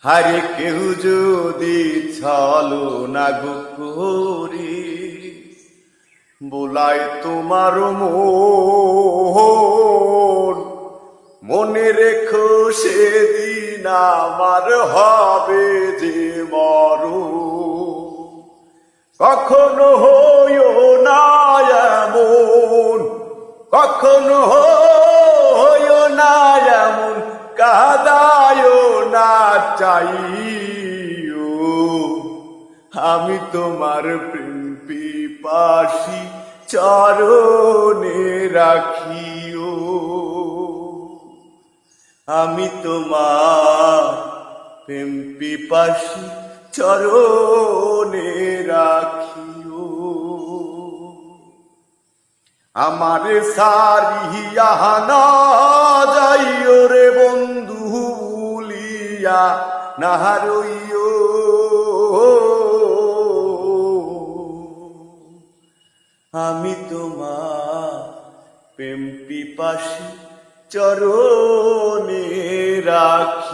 হারে কেউ যদি ছলো না গো করি বোলায় তোমার মনে রেখো সেদিন আমার হবে যে কখনো হইও না এমন, কখনো হইও না এমন, কাদায়ও না চাইও। আমি তোমার প্রেম পিপাসী চরণে রাখিও। আমি তোমার প্রেম পিপাসী চরণে রাখিও। আমার সারিয়া না যাইও রে বন্ধু ভুলিয়া না রইও। আমি তোমার প্রেম পিপাসী চরণে রাখি।